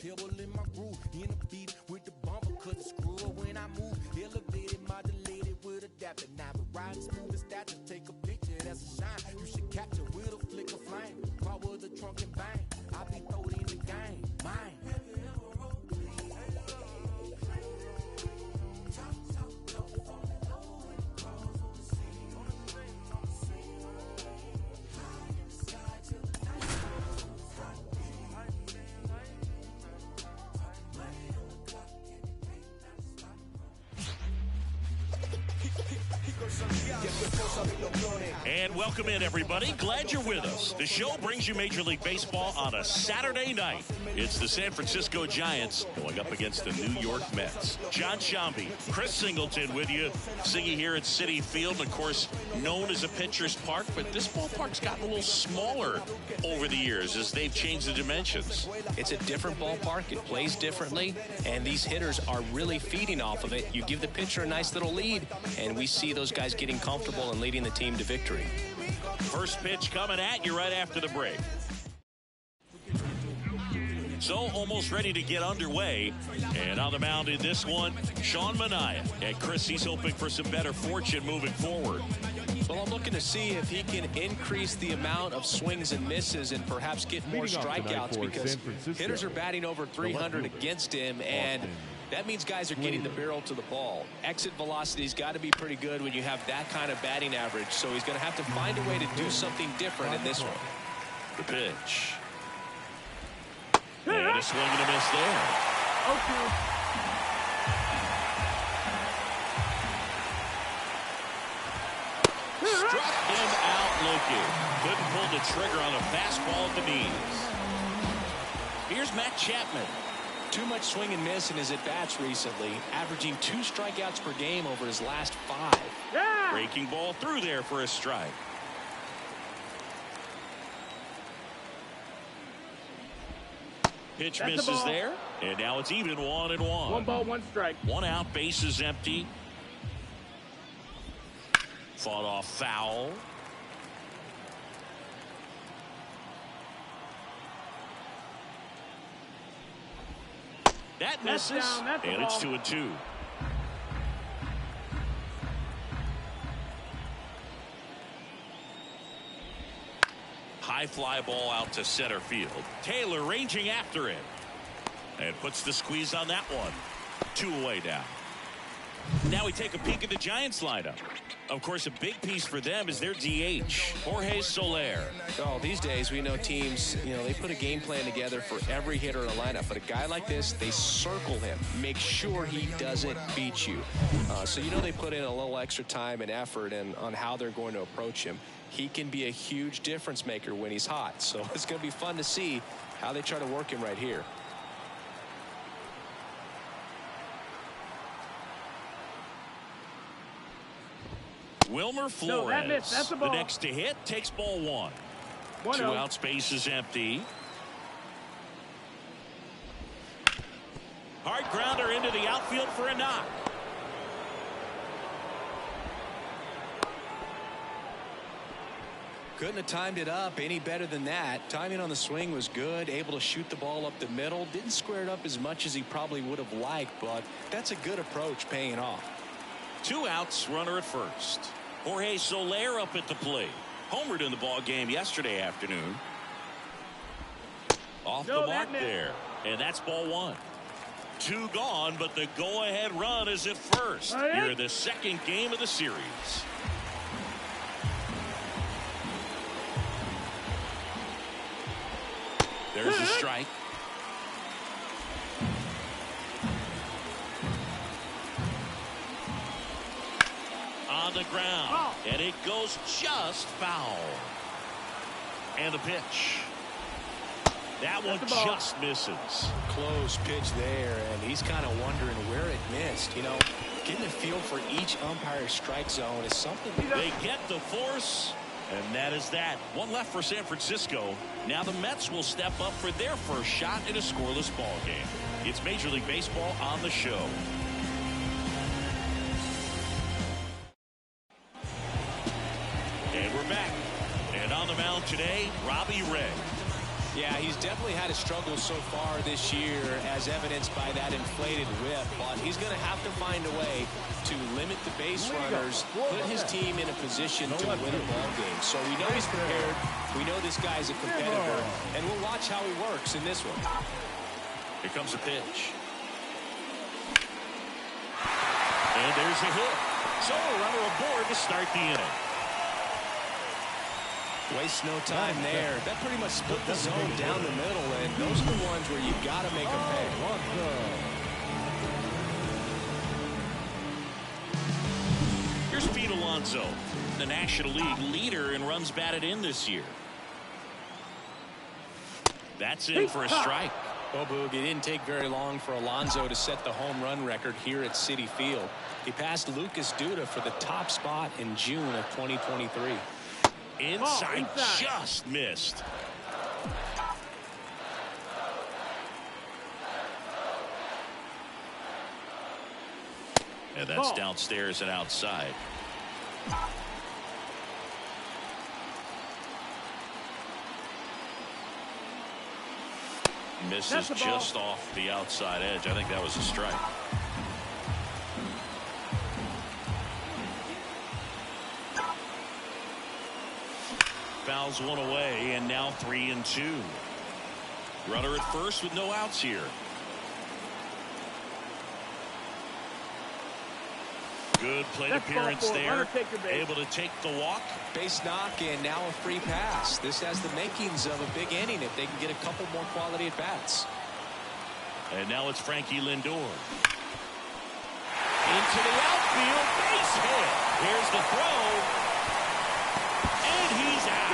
pebble in my groove. In the beat with the bumper, cause the screw up when I move. Elevated, modulated with adapter. Now the ride smooth as that. Just take a picture, that's a shine. You should capture with a flick of flame. Power the trunk and bang. I be thrown in the game. Mine. And welcome in, everybody. Glad you're with us. The show brings you Major League Baseball on a Saturday night. It's the San Francisco Giants going up against the New York Mets. John Sciambi, Chris Singleton with you. Singy here at Citi Field, of course, known as a pitcher's park, but this ballpark's gotten a little smaller over the years as they've changed the dimensions. It's a different ballpark. It plays differently, and these hitters are really feeding off of it. You give the pitcher a nice little lead, and we see those guys getting comfortable and leading the team to victory. First pitch coming at you right after the break. So almost ready to get underway. And on the mound in this one, Sean Manaea. And Chris, he's hoping for some better fortune moving forward. Well, I'm looking to see if he can increase the amount of swings and misses and perhaps get more strikeouts, because hitters are batting over 300 against him, and that means guys are getting the barrel to the ball. Exit velocity's got to be pretty good when you have that kind of batting average, so he's going to have to find a way to do something different in this one. The pitch. And a swing and a miss there. Okay. Struck him out looking. Couldn't pull the trigger on a fastball at the knees. Here's Matt Chapman. Too much swing and miss in his at-bats recently, averaging 2 strikeouts per game over his last 5. Yeah. Breaking ball through there for a strike. Pitch That's misses there, and now it's even 1-1. 1 ball, 1 strike. 1 out, bases empty. Fought off foul. That misses, and it's 2-2. High fly ball out to center field. Taylor ranging after it. And puts the squeeze on that one. 2 away now. Now we take a peek at the Giants lineup. Of course, a big piece for them is their DH, Jorge Soler. Oh, these days we know teams, they put a game plan together for every hitter in a lineup. But a guy like this, they circle him, make sure he doesn't beat you. So they put in a little extra time and effort on how they're going to approach him. He can be a huge difference maker when he's hot. So it's going to be fun to see how they try to work him right here. Wilmer Flores, That's the next to hit, takes ball 1. 2 outs, base is empty. Hard grounder into the outfield for a knock. Couldn't have timed it up any better than that. Timing on the swing was good, able to shoot the ball up the middle. Didn't square it up as much as he probably would have liked, but that's a good approach, paying off. 2 outs, runner at first. Jorge Soler up at the plate. Homered in the ball game yesterday afternoon. Off the mark there. And that's ball 1. 2 gone, but the go-ahead run is at first. You're the second game of the series. There's a strike. On the ground, and it goes just foul. And the pitch. That one just misses. Close pitch there, and he's kind of wondering where it missed. Getting a feel for each umpire's strike zone is something. They get the force, and that is that. 1 left for San Francisco. Now the Mets will step up for their first shot in a scoreless ball game. It's Major League Baseball on the show. And we're back. And on the mound today, Robbie Ray. Yeah, he's definitely had a struggle so far this year, as evidenced by that inflated whip. But he's going to have to find a way to limit the base runners, put his team in a position to win a ball game. So we know he's prepared. We know this guy's a competitor, and we'll watch how he works in this one. Here comes the pitch. And there's a hit. So a runner aboard to start the inning. Waste no time there. That pretty much split the zone down the middle, and those are the ones where you've got to make them pay. Here's Pete Alonso, the National League leader in runs batted in this year. That's in for a strike. Well, Boog, it didn't take very long for Alonso to set the home run record here at Citi Field. He passed Lucas Duda for the top spot in June of 2023. Inside, just missed. And that's downstairs and outside. Misses just off the outside edge. I think that was a strike. Fouls one away, and now 3-2. Runner at first with no outs here. Good plate appearance there. Able to take the walk. Base knock, and now a free pass. This has the makings of a big inning if they can get a couple more quality at bats. And now it's Frankie Lindor. Into the outfield, base hit. Here's the throw. And he's out.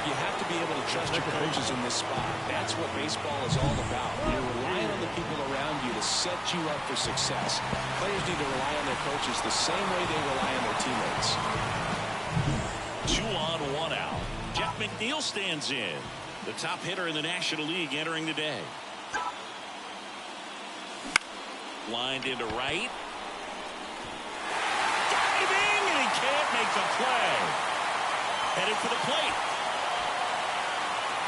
You have to be able to trust your coaches in this spot. That's what baseball is all about. You're relying on the people around you to set you up for success. Players need to rely on their coaches the same way they rely on their teammates. 2 on, 1 out. Jeff McNeil stands in. The top hitter in the National League entering the day. Lined into right. Diving, and he can't make the play. Headed for the plate.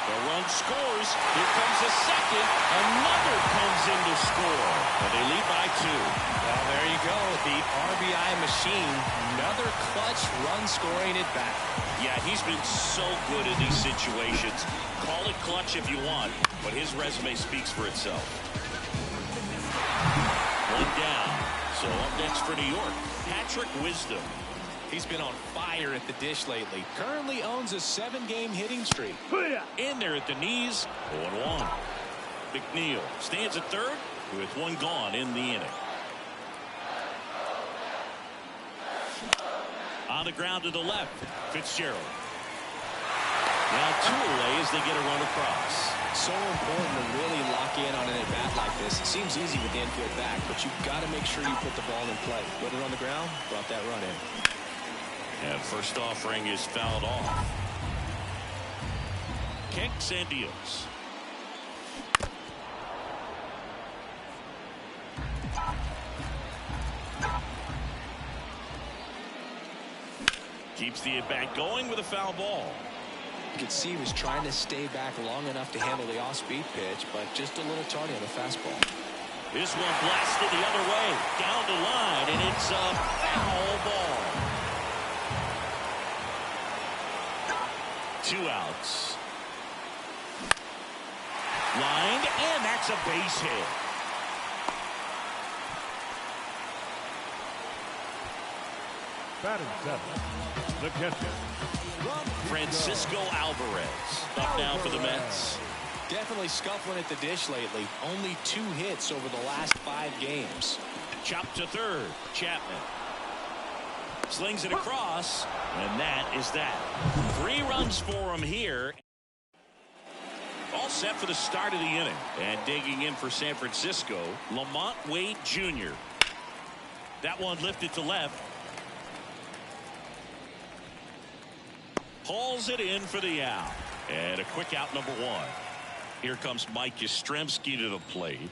The run scores. Here comes a second. Another comes in to score. And they lead by 2. Well, there you go. The RBI machine. Another clutch run-scoring at bat. Yeah, he's been so good in these situations. Call it clutch if you want, but his resume speaks for itself. 1 down. So up next for New York, Patrick Wisdom. He's been on fire at the dish lately. Currently owns a 7-game hitting streak. In there at the knees, 0-1. McNeil stands at third with 1 gone in the inning. On the ground to the left, Fitzgerald. Now 2 away as they get a run across. So important to really lock in on an at-bat like this. It seems easy with the infield back, but you've got to make sure you put the ball in play. Put it on the ground, brought that run in. And first offering is fouled off. Kicks and deals. Keeps the at-bat going with a foul ball. You could see he was trying to stay back long enough to handle the off-speed pitch, but just a little tardy on the fastball. This one blasted the other way, down the line, and it's a foul ball. 2 outs. Lined, and that's a base hit. Batting 7, the catcher, Francisco Alvarez up now for the Mets. Definitely scuffling at the dish lately. Only 2 hits over the last 5 games. Chopped to third. Chapman slings it across, and that is that. 3 runs for him here. All set for the start of the inning. And digging in for San Francisco, Lamont Wade Jr. That one lifted to left. Hauls it in for the out. And a quick out, number 1. Here comes Mike Yastrzemski to the plate.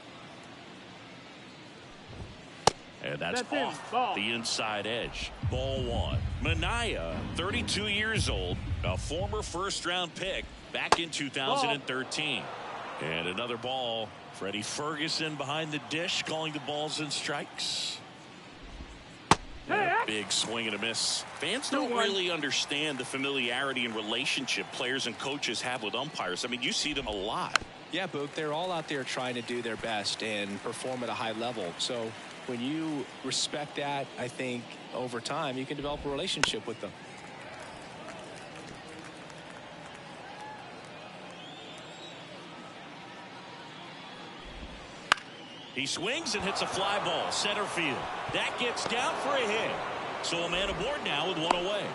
And that's That's in. off Ball. the inside edge. Ball one. Minaya, 32 years old, a former first-round pick back in 2013. And another ball. Freddie Ferguson behind the dish, calling the balls and strikes. And a big swing and a miss. Fans don't really understand the familiarity and relationship players and coaches have with umpires. I mean, you see them a lot. Yeah, Boog, they're all out there trying to do their best and perform at a high level. So when you respect that, I think over time you can develop a relationship with them. He swings and hits a fly ball center field. That gets down for a hit. So a man aboard now with one away.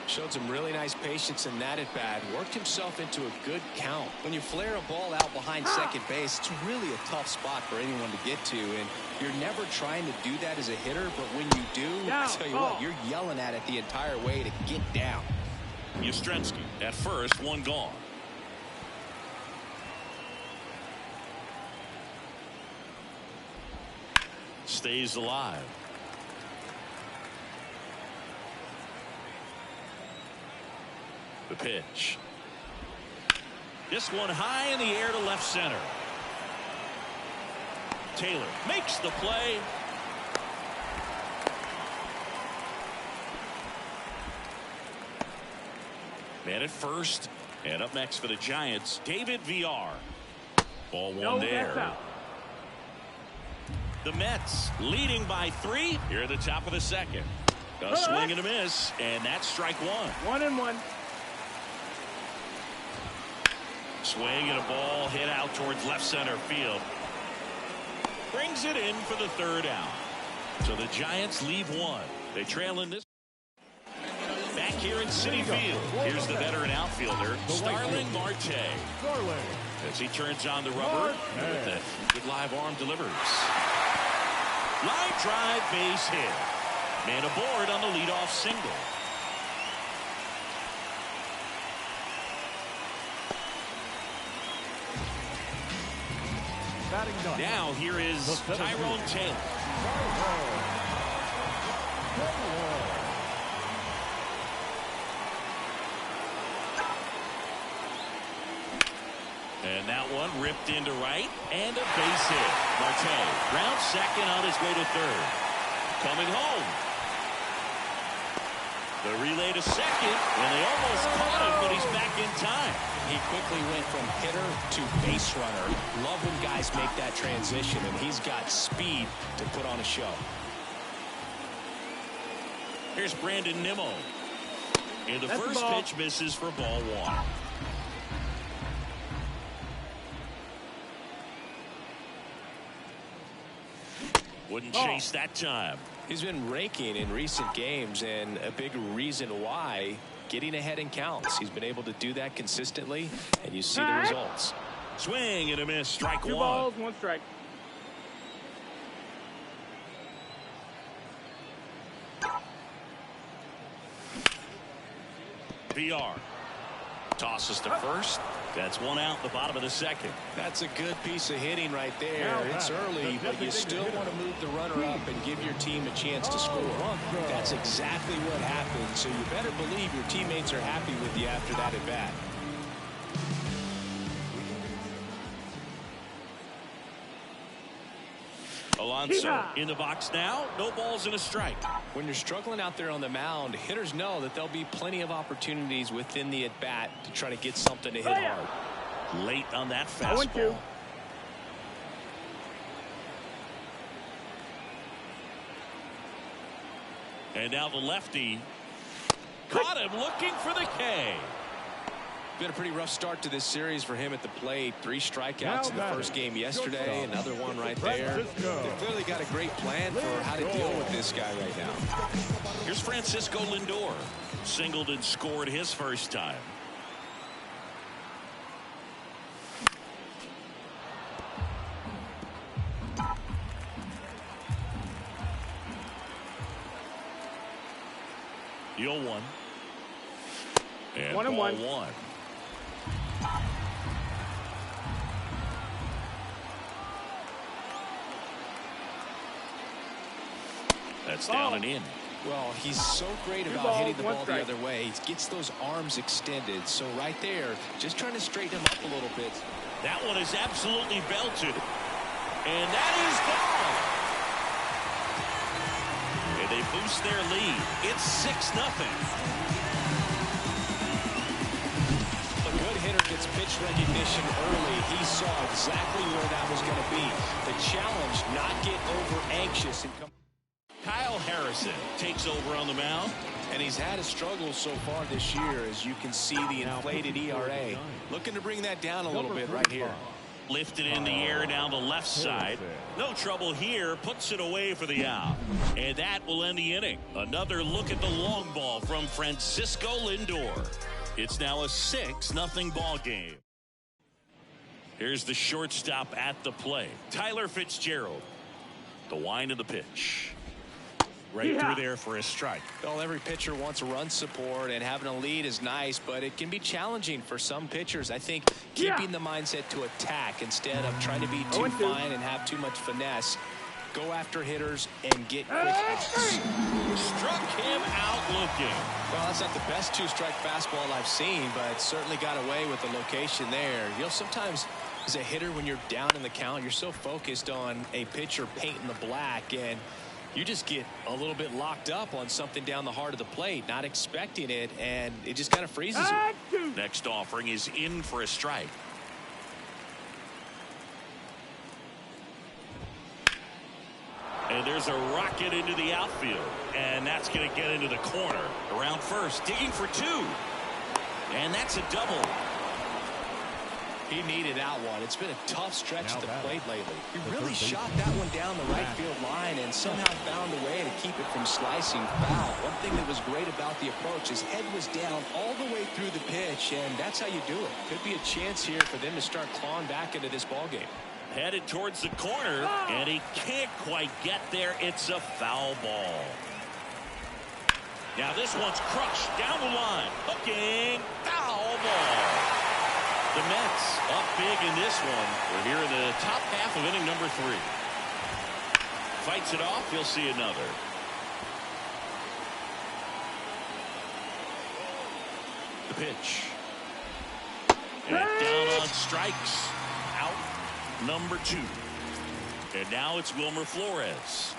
Showed some really nice patience in that at bat. Worked himself into a good count. When you flare a ball out behind second base, it's really a tough spot for anyone to get to. And you're never trying to do that as a hitter. But when you do, I tell you what, you're yelling at it the entire way to get down. Yastrzemski at first, one gone. Stays alive. The pitch. This one high in the air to left center. Taylor makes the play. Man at first. And up next for the Giants, David Villar. Ball one there. The Mets leading by 3 here at the top of the second. A swing and a miss, and that's strike one. 1-1. Swing and a ball hit out towards left center field. Brings it in for the third out. So the Giants leave one. They trail in this. Back here in Citi Field, here's the veteran outfielder, Starling Marte. As he turns on the rubber, with that good live arm delivers. Line drive, base hit. Man aboard on the leadoff single. Now here is Tyrone Taylor. And that one ripped into right, and a base hit. Marte round second on his way to third. Coming home. The relay to second, and they almost caught him, but he's back in time. He quickly went from hitter to base runner. Love when guys make that transition, and he's got speed to put on a show. Here's Brandon Nimmo. And the first pitch misses for ball one. Wouldn't chase that time. He's been raking in recent games, and a big reason why, getting ahead in counts. He's been able to do that consistently, and you see the results. Swing and a miss, strike 2 one. balls, 1 strike. VR tosses to first. That's one out in the bottom of the second. That's a good piece of hitting right there. It's early, but you still want to move the runner up and give your team a chance to score. That's exactly what happened, so you better believe your teammates are happy with you after that at bat. Alonso in the box now. No balls and a strike. When you're struggling out there on the mound, hitters know that there'll be plenty of opportunities within the at-bat to try to get something to hit hard. Late on that fastball. 0-2. And now the lefty. Caught him looking for the K. Been a pretty rough start to this series for him at the plate. 3 strikeouts in the first game yesterday. Another one right there. They've clearly got a great plan for how to deal with this guy right now. Here's Francisco Lindor. Singled and scored his first time. The 0-1. And 1-1. ball 1. That's down and in. Well, he's so great about hitting the ball the other way. He gets those arms extended. So right there, just trying to straighten him up a little bit. That one is absolutely belted. And that is gone. And they boost their lead. It's 6-0. A good hitter gets pitch recognition early. He saw exactly where that was going to be. The challenge, not get over anxious and come. Kyle Harrison takes over on the mound. And he's had a struggle so far this year, as you can see the inflated ERA. Looking to bring that down a little bit right here. Lifted in the air down the left side. No trouble here. Puts it away for the out. And that will end the inning. Another look at the long ball from Francisco Lindor. It's now a 6-0 ball game. Here's the shortstop at the plate. Tyler Fitzgerald. The wind of the pitch. Right through there for a strike. Well, every pitcher wants run support, and having a lead is nice, but it can be challenging for some pitchers. I think keeping the mindset to attack instead of trying to be too fine and have too much finesse. Go after hitters and get quick outs. Struck him out looking. Well, that's not the best two-strike fastball I've seen, but certainly got away with the location there. You know, sometimes as a hitter, when you're down in the count, you're so focused on a pitcher painting the black, and you just get a little bit locked up on something down the heart of the plate, not expecting it, and it just kind of freezes you. Next offering is in for a strike. And there's a rocket into the outfield, and that's going to get into the corner. Around first, digging for two. And that's a double. He needed that one. It's been a tough stretch at the plate lately. He really shot that one down the right field line and somehow found a way to keep it from slicing foul. One thing that was great about the approach, his head was down all the way through the pitch, and that's how you do it. Could be a chance here for them to start clawing back into this ballgame. Headed towards the corner, and he can't quite get there. It's a foul ball. Now this one's crushed down the line. Hooking, foul ball. The Mets up big in this one. We're here in the top half of inning number 3. Fights it off. You'll see another. The pitch. And down on strikes. Out number 2. And now it's Wilmer Flores.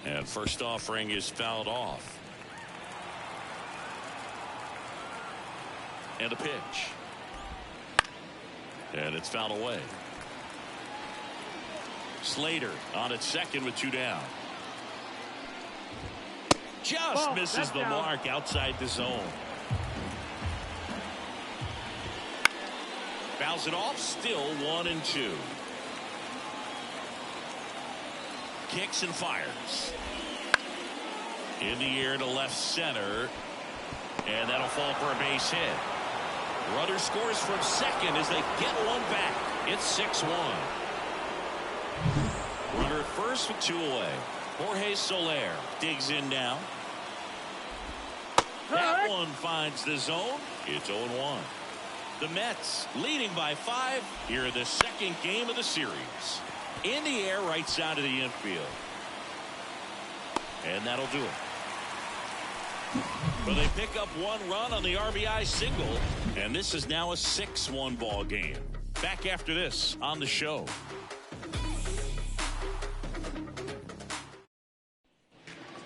And first offering is fouled off. And a pitch. And it's fouled away. Slater on at second with 2 down. Just misses the mark outside the zone. Fouls it off. Still 1-2. Kicks and fires. In the air to left center. And that'll fall for a base hit. Runner scores from second as they get one back. It's 6-1. Runner at first with 2 away. Jorge Soler digs in now. That one finds the zone. It's 0-1. The Mets leading by 5 here in the second game of the series. In the air, right side of the infield. And that'll do it. But they pick up 1 run on the RBI single, and this is now a 6-1 ball game. Back after this on the show.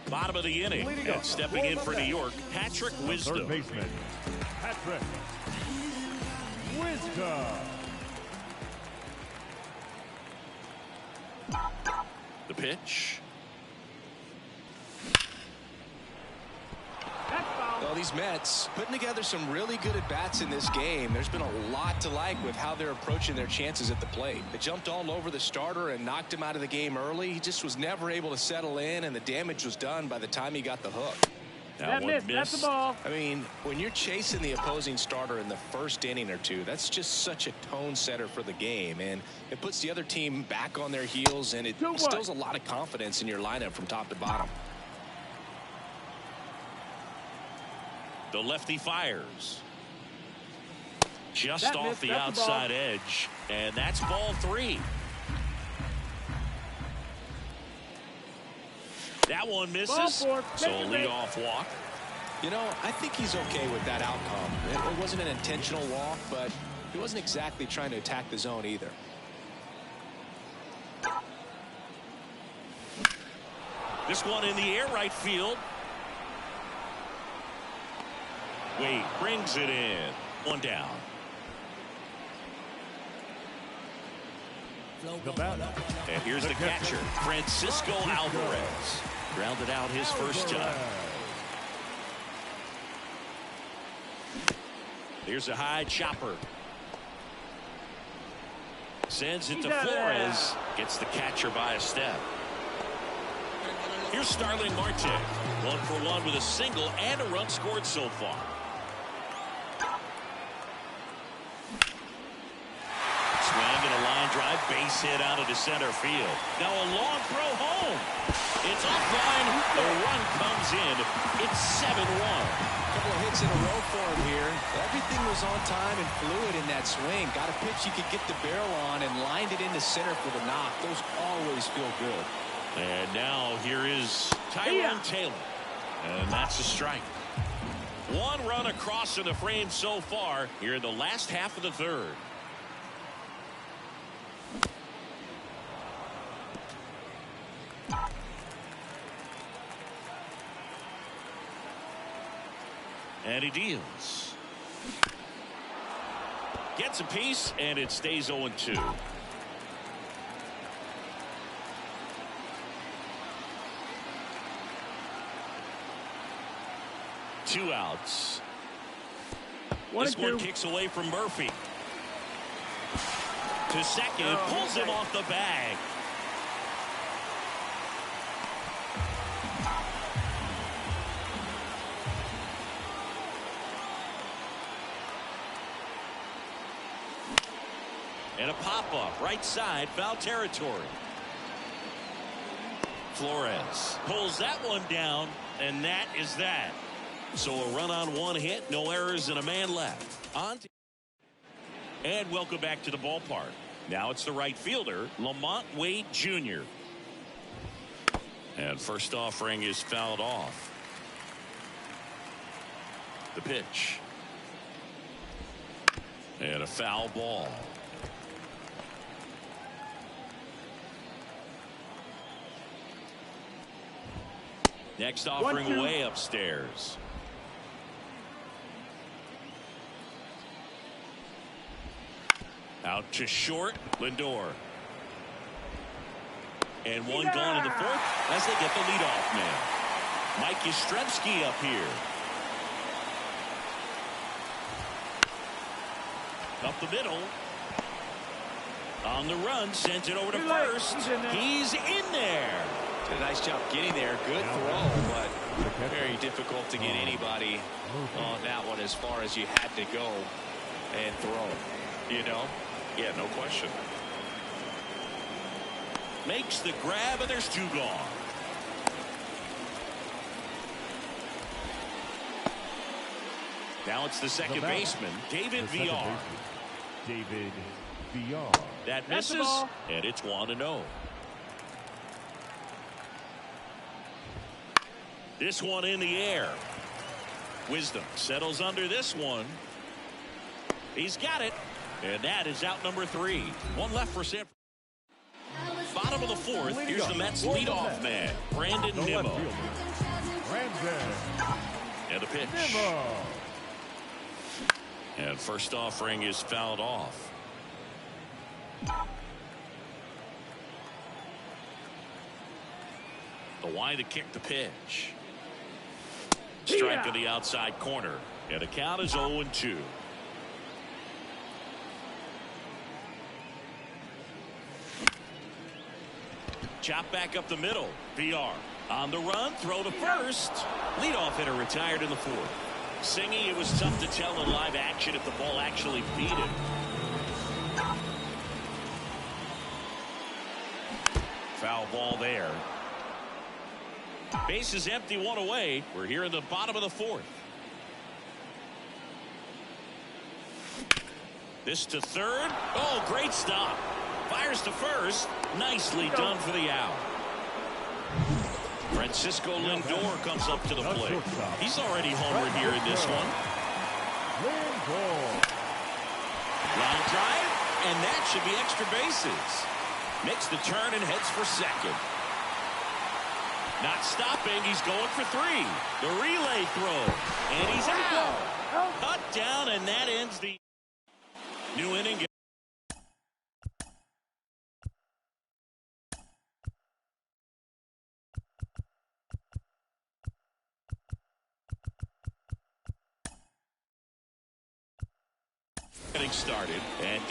Bottom of the inning, and stepping in for New York, Patrick Wisdom. Third baseman, Patrick Wisdom. The pitch. Well, these Mets putting together some really good at-bats in this game. There's been a lot to like with how they're approaching their chances at the plate. They jumped all over the starter and knocked him out of the game early. He just was never able to settle in, and the damage was done by the time he got the hook. That missed. That's the ball. I mean, when you're chasing the opposing starter in the first inning or two, that's just such a tone setter for the game, and it puts the other team back on their heels, and it instills a lot of confidence in your lineup from top to bottom. The lefty fires. Just off the outside edge. And that's ball 3. That one misses. So a leadoff walk. You know, I think he's okay with that outcome. It wasn't an intentional walk, but he wasn't exactly trying to attack the zone either. This one in the air, right field. Wade brings it in. One down. The batter. And here's the catcher, Francisco Alvarez. Grounded out his first time. Here's a high chopper. Sends it to Flores. Gets the catcher by a step. Here's Starling Marte. 1-for-1 with a single and a run scored so far. Swing and a line drive, base hit out into center field. Now a long throw home. It's offline. The run comes in. It's 7-1. Couple of hits in a row for him here. Everything was on time and fluid in that swing. Got a pitch you could get the barrel on and lined it into center for the knock. Those always feel good. And now here is Tyrone Taylor. And that's a strike. One run across in the frame so far here in the last half of the third. And he deals. Gets a piece, and it stays 0-2. Two outs. This one kicks away from Murphy. To second, pulls him off the bag. And a pop-up, right side, foul territory. Flores pulls that one down, and that is that. So a run on one hit, no errors, and a man left. And welcome back to the ballpark. Now it's the right fielder, Lamont Wade Jr. And first offering is fouled off. The pitch. And a foul ball. Next offering way upstairs. Out to short, Lindor. And one gone in the fourth as they get the leadoff man. Mike Yastrzemski up here. Up the middle. On the run, sends it over to first. He's in there. Did a nice job getting there. Good throw, but very difficult to get anybody on that one as far as you had to go and throw. You know? Yeah, no question. Makes the grab, and there's two gone. Now it's the second baseman, David Villar. David Villar. That misses, and it's 1-0. This one in the air. Wisdom settles under this one. He's got it. And that is out number 3. One left for San Francisco. Bottom of the fourth. Here's the Mets leadoff man, Brandon Nimmo. And the pitch. And first offering is fouled off. The wind to kick the pitch. Strike to the outside corner. And the count is 0-2. Chop back up the middle. VR on the run. Throw to first. Leadoff hitter retired in the fourth. Singy, it was tough to tell in live action if the ball actually beat him. Foul ball there. Base is empty, one away. We're here in the bottom of the fourth. This to third. Oh, great stop. Fires to first. Nicely done for the out. Francisco Lindor comes up to the plate. He's already homered here in this one. Line drive, and that should be extra bases. Makes the turn and heads for second. Not stopping, he's going for 3. The relay throw, and he's out. Cut down, and that ends the new inning. Getting started, and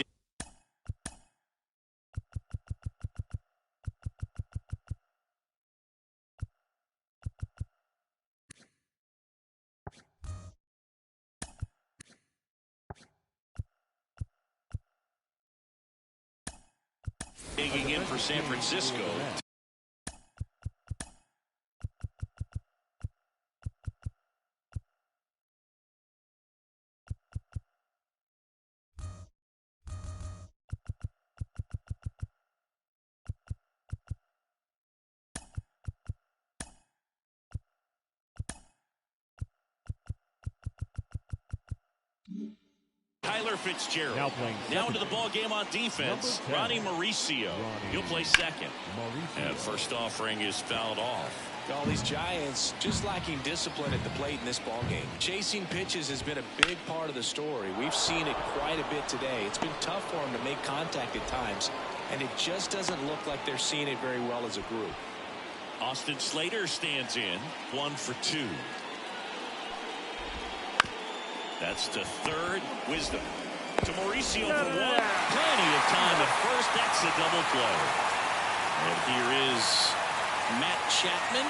digging in for San Francisco. Tyler Fitzgerald. Now into the ball game on defense. Ronnie Mauricio. He'll play second. And first offering is fouled off. All these Giants just lacking discipline at the plate in this ball game. Chasing pitches has been a big part of the story. We've seen it quite a bit today. It's been tough for them to make contact at times, and it just doesn't look like they're seeing it very well as a group. Austin Slater stands in. 1 for 2. That's to third. Wisdom to Mauricio for 1. Plenty of time at first. That's a double play. And here is Matt Chapman.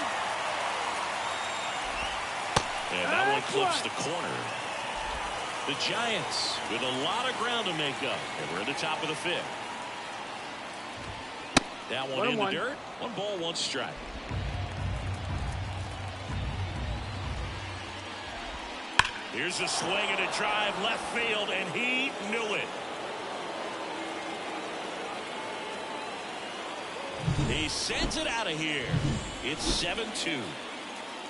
And that one clips the corner. The Giants with a lot of ground to make up. And we're at the top of the 5th. That one in the dirt. 1 ball, 1 strike. Here's a swing and a drive left field, and he knew it. He sends it out of here. It's 7-2.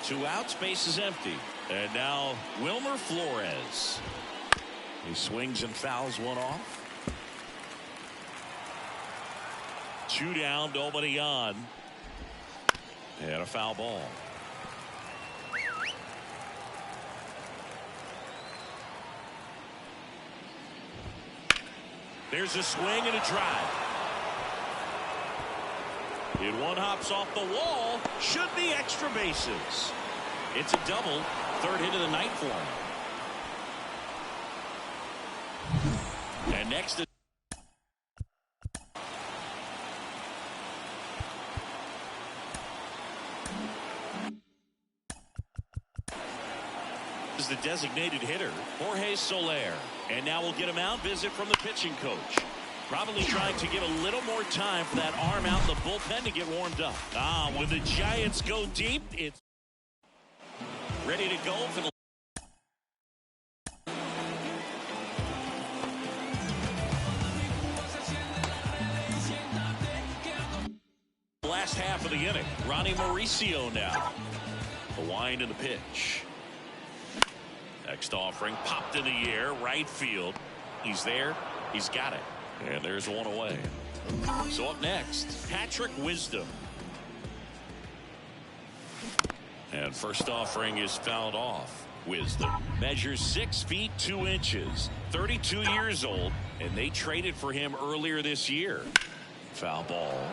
2 outs, base is empty. And now Wilmer Flores. He swings and fouls one off. 2 down, nobody on. And a foul ball. There's a swing and a drive. And one hops off the wall. Should be extra bases. It's a double. 3rd hit of the night for him. And next is the designated hitter, Jorge Soler. And now we'll get him out. Visit from the pitching coach. Probably trying to get a little more time for that arm out in the bullpen to get warmed up. When the Giants go deep, it's ready to go for the last half of the inning. Ronnie Mauricio now. The wind and the pitch. Next offering popped in the air, right field. He's there. He's got it. And there's one away. So up next, Patrick Wisdom. And first offering is fouled off. Wisdom measures 6 feet 2 inches, 32 years old, and they traded for him earlier this year. Foul ball.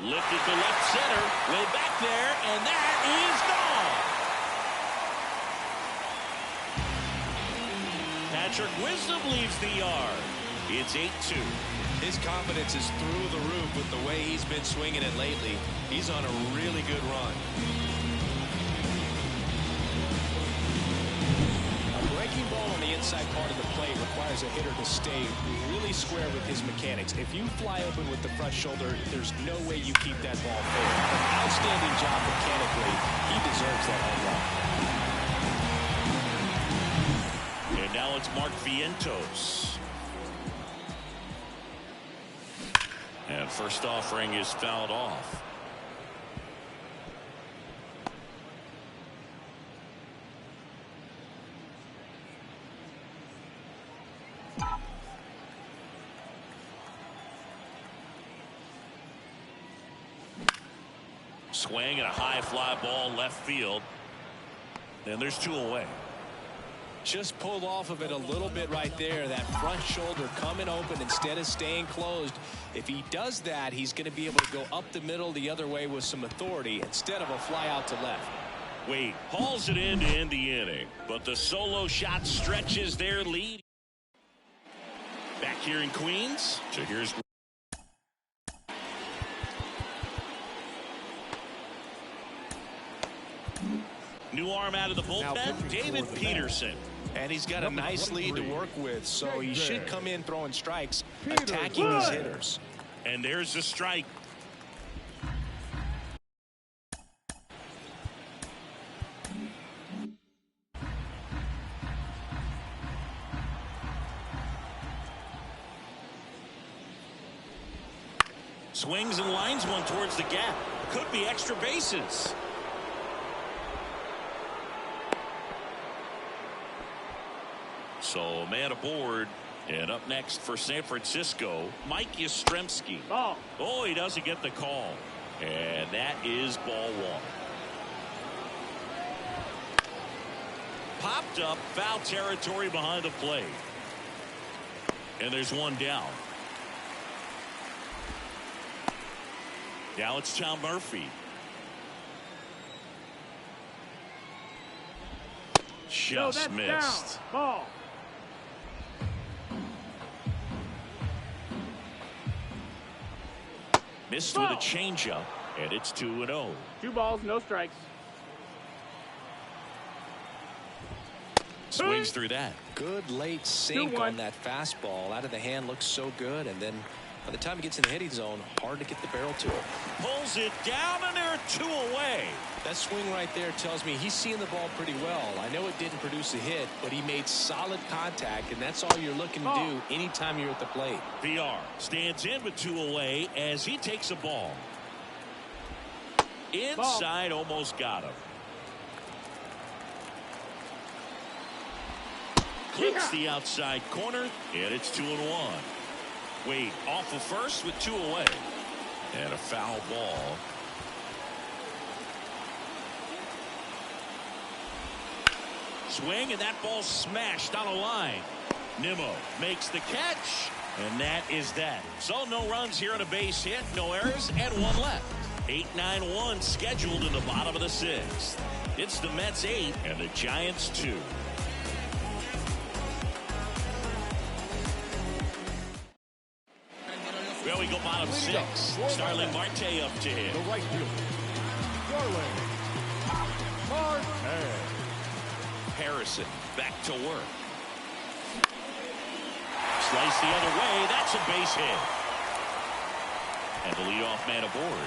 Lifted to left center, way back there, and that is gone. Patrick Wisdom leaves the yard. It's 8-2. His confidence is through the roof with the way he's been swinging it lately. He's on a really good run. A breaking ball on the inside part of the plate requires a hitter to stay really square with his mechanics. If you fly open with the front shoulder, there's no way you keep that ball fair. An outstanding job mechanically. He deserves that home run. And now a it's Mark Vientos. And first offering is fouled off. Swing and a high fly ball left field. And there's 2 away. Just pulled off of it a little bit right there. That front shoulder coming open instead of staying closed. If he does that, he's going to be able to go up the middle the other way with some authority instead of a fly out to left. Wade hauls it in to end the inning, but the solo shot stretches their lead. Back here in Queens, so here's new arm out of the bullpen, David Peterson. And he's got a nice lead to work with, so he should come in throwing strikes, attacking his hitters. And there's the strike. Swings and lines one towards the gap. Could be extra bases. So man aboard, and up next for San Francisco, Mike Yastrzemski. Ball. Oh, he doesn't get the call, and that is ball 1. Popped up, foul territory behind the plate, and there's 1 down. Now it's Tom Murphy. Just missed. Down. Ball. Missed with a changeup, and it's 2-0. 2 balls, no strikes. Swings through that. Good late sink on that fastball. Out of the hand, looks so good, and then by the time he gets in the hitting zone, hard to get the barrel to it. Pulls it down, and there are 2 away. That swing right there tells me he's seeing the ball pretty well. I know it didn't produce a hit, but he made solid contact, and that's all you're looking to do anytime you're at the plate. VR stands in with 2 away as he takes a ball. Inside, almost got him. Clips the outside corner, and it's 2-1. Wade off of first with 2 away. And a foul ball. Swing, and that ball smashed on a line. Nimmo makes the catch, and that is that. So no runs here on a base hit, no errors, and 1 left. 8-9-1 scheduled in the bottom of the 6th. It's the Mets 8 and the Giants 2. Well, we go bottom 6. Starling Marte up to hit. The right fielder, Starling Marte. Harrison back to work. Slice the other way. That's a base hit. And the leadoff man aboard.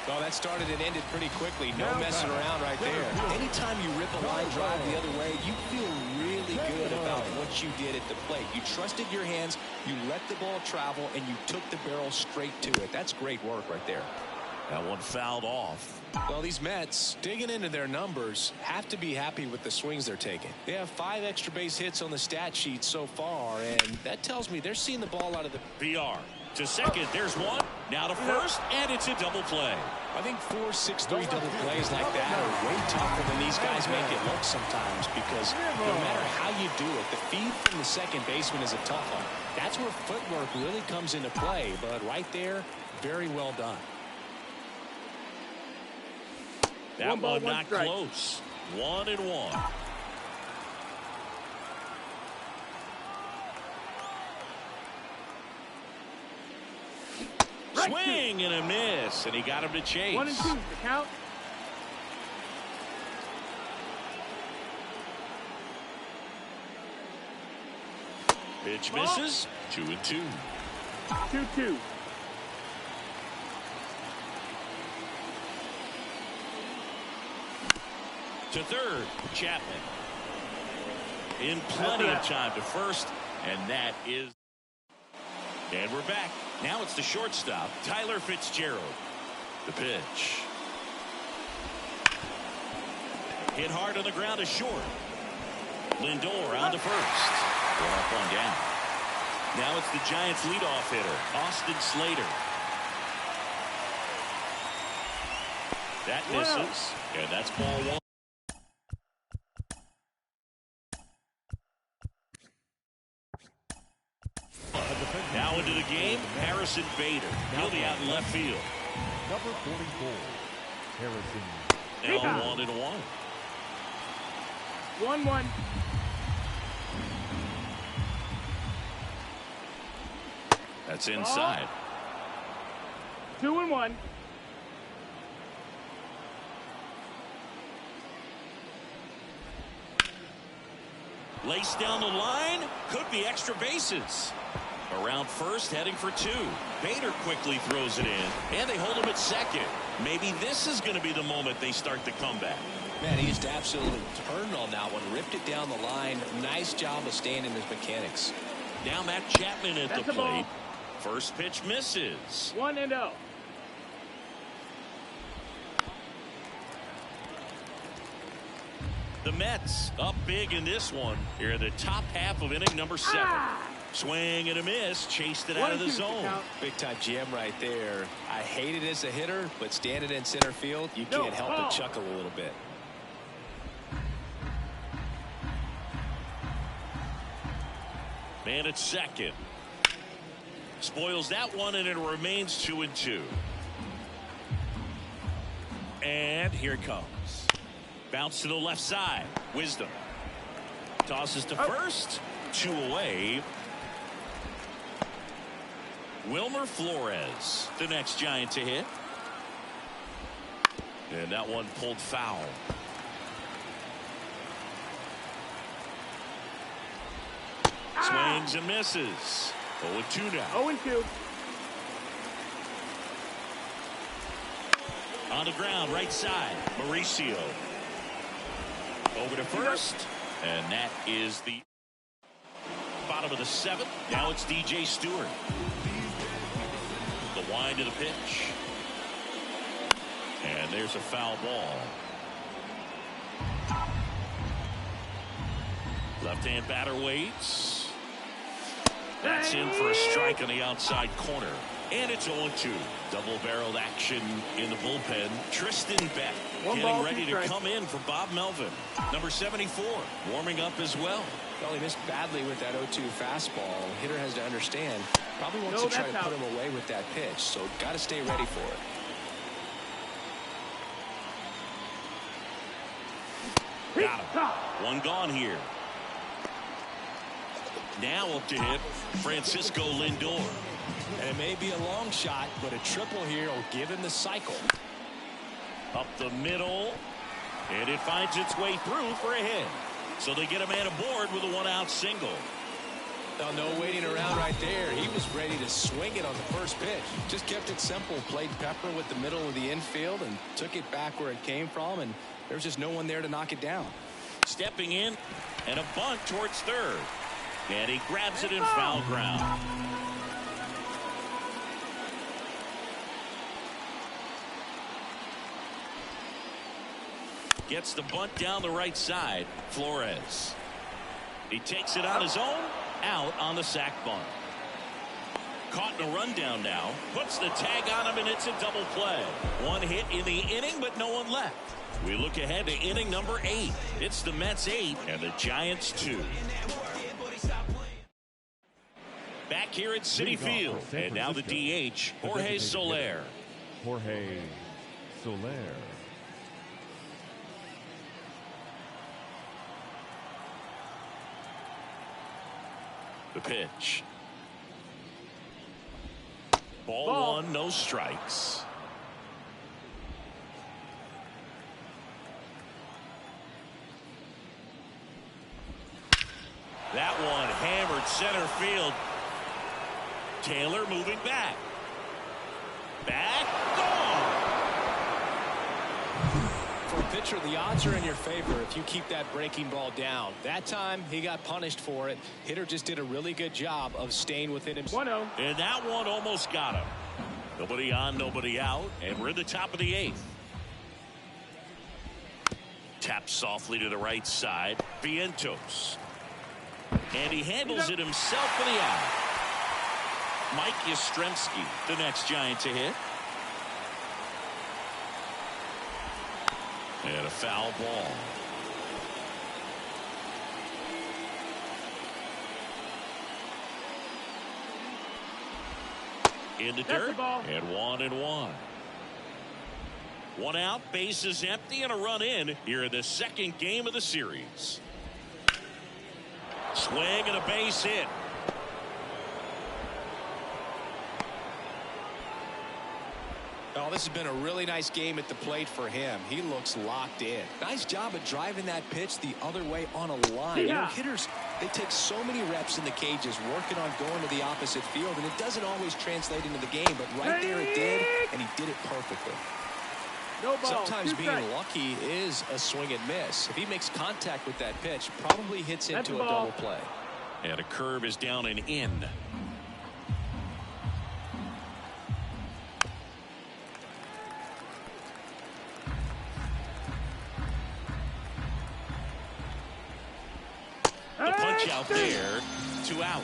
Well, that started and ended pretty quickly. No messing around right there. Anytime you rip a line drive the other way, you feel really good about what you did at the plate. You trusted your hands, you let the ball travel, and you took the barrel straight to it. That's great work right there. That one fouled off. Well, these Mets, digging into their numbers, have to be happy with the swings they're taking. They have 5 extra base hits on the stat sheet so far, and that tells me they're seeing the ball out of the... VR to second. There's 1. Now to first, and it's a double play. I think 4-6-3 double plays like that are way tougher than these guys make it look sometimes, because no matter how you do it, the feed from the second baseman is a tough one. That's where footwork really comes into play, but right there, very well done. That one not close. 1-1. Swing and a miss, and he got him to chase. 1-2 the count. Pitch misses. 2-2. 2-2. To third, Chapman. in plenty of time to first, and that is. And we're back. Now it's the shortstop, Tyler Fitzgerald. The pitch. Hit hard on the ground to short. Lindor on to first. One up, one down. Now it's the Giants' leadoff hitter, Austin Slater. That misses, and that's ball one. Now into the game, Harrison Bader. He'll be out in left field. Number 44, Harrison. Now 1-1. 1-1. That's inside. 2-1. Laced down the line. Could be extra bases. Around first, heading for two. Bader quickly throws it in, and they hold him at second. Maybe this is going to be the moment they start the comeback. Man, he just absolutely turned on that one, ripped it down the line. Nice job of staying in his mechanics. Now Matt Chapman at That's the a ball. plate. First pitch misses. 1-0. The Mets up big in this one. Here in the top half of inning number 7. Swing and a miss. Chased it out of the 1-2 zone. count. Big time jam right there. I hate it as a hitter, but standing in center field, you No, can't help ball. but chuckle a little bit. Man at second. Spoils that one, and it remains 2-2. And here it comes. Bounce to the left side. Wisdom. Tosses to first. 2 away. Wilmer Flores, the next Giant to hit. And that one pulled foul. Swings and misses. 0-2 now. 0-2. On the ground, right side. Mauricio. Over to first. And that is the bottom of the 7th. Now it's DJ Stewart. The wind of the pitch. And there's a foul ball. Left-hand batter waits. That's in for a strike on the outside corner. And it's 0-2. Double-barreled action in the bullpen. Tristan Beck getting ready to come in for Bob Melvin. Number 74, warming up as well. Well, he missed badly with that 0-2 fastball. Hitter has to understand. Probably wants to try to put him away with that pitch, so got to stay ready for it. Got him. One gone here. Now up to hit Francisco Lindor. And it may be a long shot, but a triple here will give him the cycle. Up the middle, and it finds its way through for a hit. So they get a man aboard with a 1-out single. Now, no waiting around right there. He was ready to swing it on the first pitch. Just kept it simple, played pepper with the middle of the infield, and took it back where it came from, and there was just no one there to knock it down. Stepping in, and a bunt towards third. And he grabs it in foul ground. Gets the bunt down the right side. Flores. He takes it on his own. Out on the sac bunt. Caught in a rundown now. Puts the tag on him, and it's a double play. One hit in the inning, but no one left. We look ahead to inning number 8. It's the Mets 8 and the Giants 2. Back here at Citi Field. And now the DH, Jorge Soler. Jorge Soler. The pitch. Ball 1, no strikes. That one hammered center field. Taylor moving back. Back. Gone. For Pitcher, the odds are in your favor if you keep that breaking ball down. That time, he got punished for it. Hitter just did a really good job of staying within himself. 1-0. And that one almost got him. Nobody on, nobody out, and we're in the top of the 8th. Tap softly to the right side. Vientos. And he handles it himself for the out. Mike Yastrzemski, the next Giant to hit. And a foul ball. In the dirt, and 1-1. One out, bases empty, and a run in here in the second game of the series. Swing and a base hit. Oh, this has been a really nice game at the plate for him. He looks locked in. Nice job of driving that pitch the other way on a line. You know, hitters, they take so many reps in the cages working on going to the opposite field, and it doesn't always translate into the game, but right there it did, and he did it perfectly. No ball. Sometimes being lucky is a swing and miss. If he makes contact with that pitch, probably hits into a double play. And a curve is down and in. The punch out there, 2 out.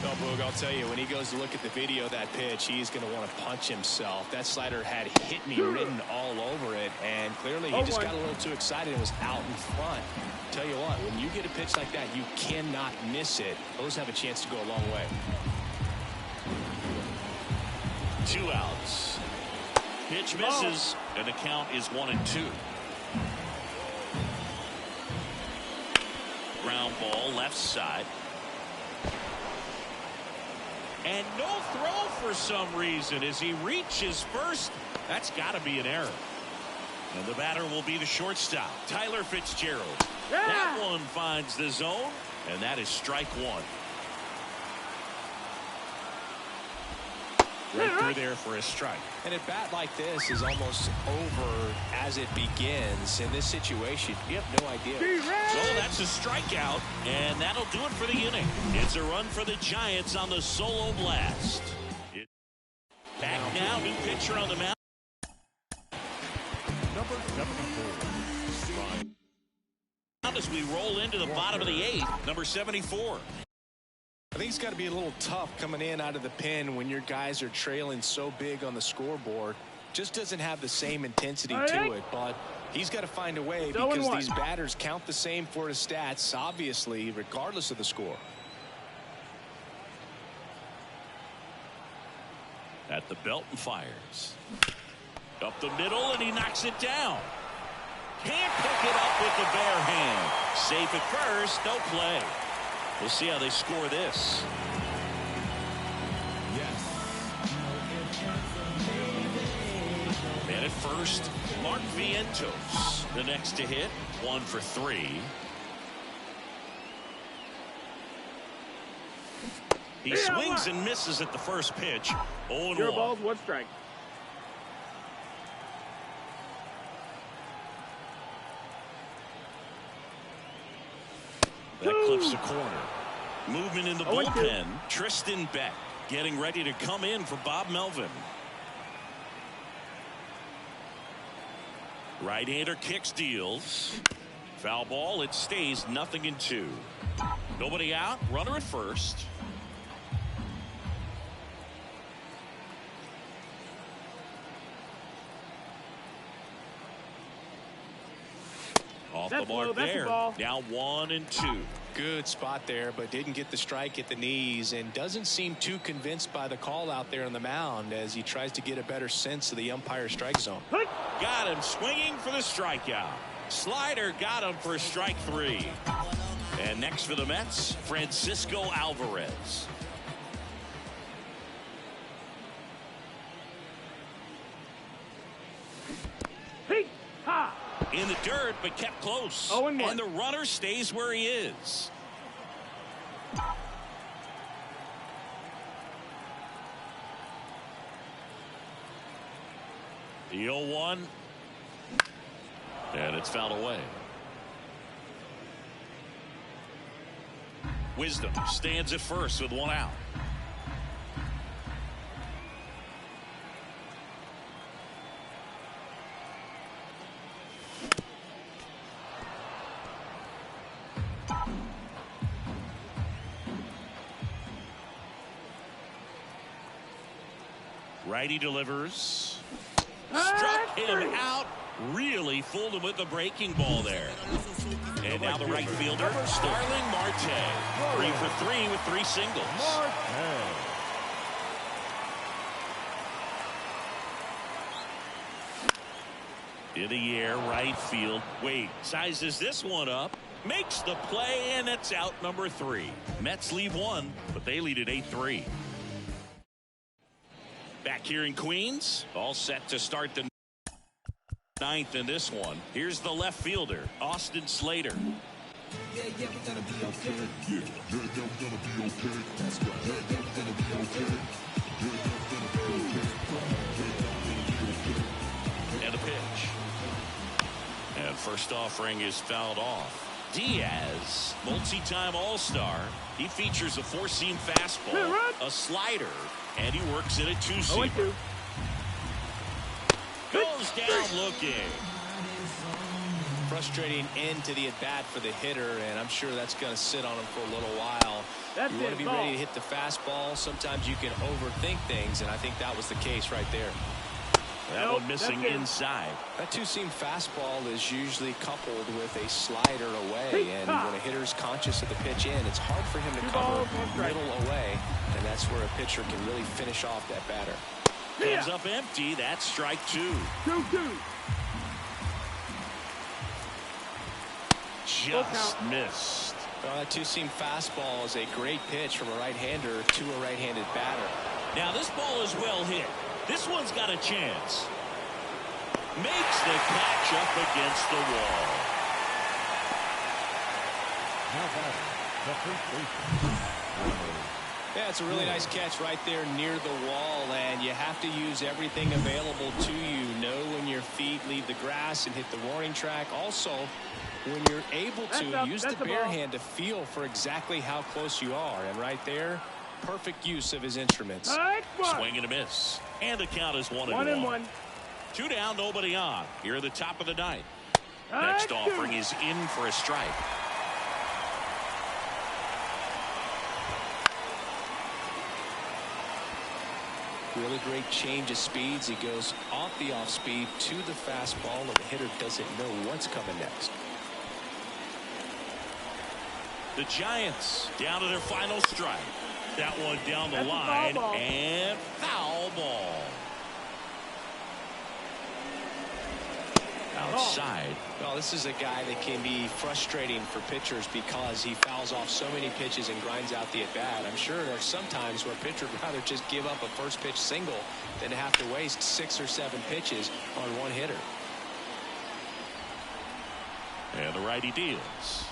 Well, Boog, I'll tell you, when he goes to look at the video of that pitch, he's going to want to punch himself. That slider had hit me written all over it, and clearly he just got a little too excited and was out in front. Tell you what, when you get a pitch like that, you cannot miss it. Those have a chance to go a long way. 2 outs. Pitch misses, and the count is 1-2. Ground ball left side. And no throw for some reason as he reaches first. That's got to be an error. And the batter will be the shortstop, Tyler Fitzgerald. That one finds the zone, and that is strike 1. Right through there for a strike. And a bat like this is almost over as it begins. In this situation, you have no idea. So that's a strikeout, and that'll do it for the inning. It's a run for the Giants on the solo blast. Back now, new pitcher on the mound. Number 74. As we roll into the bottom of the 8th, number 74. I think it's got to be a little tough coming in out of the pen when your guys are trailing so big on the scoreboard. Just doesn't have the same intensity to it, but he's got to find a way because these batters count the same for his stats, obviously, regardless of the score. At the belt and fires. Up the middle, and he knocks it down. Can't pick it up with the bare hand. Safe at first, no play. We'll see how they score this. And at first, Mark Vientos, the next to hit, 1 for 3. He swings and misses at the first pitch. 0-1. Your ball's 1 strike. That clips the corner. Movement in the bullpen. Tristan Beck getting ready to come in for Bob Melvin. Right-hander kicks, deals. Foul ball. It stays 0-2. Nobody out. Runner at first. Off the mark there. Now 1-2. Good spot there, but didn't get the strike at the knees and doesn't seem too convinced by the call out there on the mound as he tries to get a better sense of the umpire strike zone. Got him swinging for the strikeout. Slider got him for strike 3. And next for the Mets, Francisco Alvarez. In the dirt, but kept close. And the runner stays where he is. The 0-1. And it's fouled away. Wisdom stands at first with one out. Righty delivers. Struck him out. Really fooled him with the breaking ball there. And now the right fielder, Starling Marte. 3 for 3 with 3 singles. In the air, right field. Wade sizes this one up. Makes the play, and it's out number 3. Mets leave 1, but they lead at 8-3. Back here in Queens, all set to start the 9th in this one. Here's the left fielder, Austin Slater. Yeah, we're gonna be okay. We're gonna be okay. That's right. We're gonna be okay. And a pitch. And first offering is fouled off. Diaz, multi-time All-Star. He features a 4-seam fastball, a slider, and he works in a 2-seamer. Goes down looking. Frustrating end to the at-bat for the hitter, and I'm sure that's going to sit on him for a little while. You want to be ready to hit the fastball. Sometimes you can overthink things, and I think that was the case right there. That one missing inside. That 2-seam fastball is usually coupled with a slider away, and when a hitter's conscious of the pitch in, it's hard for him to cover middle away, and that's where a pitcher can really finish off that batter. Comes up empty. That's strike 2. 2-2. Just missed. Well, that 2-seam fastball is a great pitch from a right-hander to a right-handed batter. Now this ball is well hit. This one's got a chance. Makes the catch up against the wall. How about the first baseman? Yeah, it's a really nice catch right there near the wall, and you have to use everything available to you. Know when your feet leave the grass and hit the warning track. Also, when you're able to, use the bare hand to feel for exactly how close you are. And right there, perfect use of his instruments. Swing and a miss. And the count is 1-1. 2 down, nobody on. Here at the top of the 9th. Next offering is in for a strike. Really great change of speeds. He goes off the off speed to the fastball, and the hitter doesn't know what's coming next. The Giants down to their final strike. That one down the line, and foul ball. Outside. Well, this is a guy that can be frustrating for pitchers because he fouls off so many pitches and grinds out the at-bat. I'm sure there's some times where a pitcher would rather just give up a first pitch single than to have to waste 6 or 7 pitches on one hitter. And the righty deals.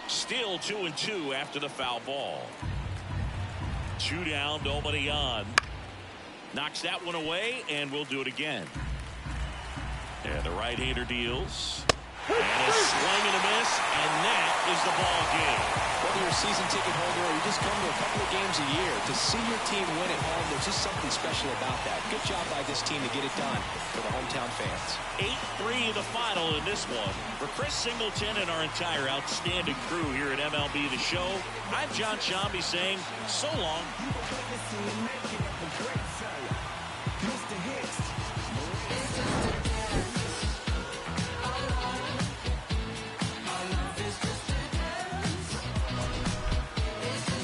Still 2-2 after the foul ball. 2 down, nobody on. Knocks that one away, and we'll do it again. And the right-hander deals. And a swing and a miss, and that is the ball game. Whether you're a season ticket holder or you just come to a couple of games a year, to see your team win at home, there's just something special about that. Good job by this team to get it done for the hometown fans. 8-3 the final in this one. For Chris Singleton and our entire outstanding crew here at MLB The Show, I'm John Shambi saying so long.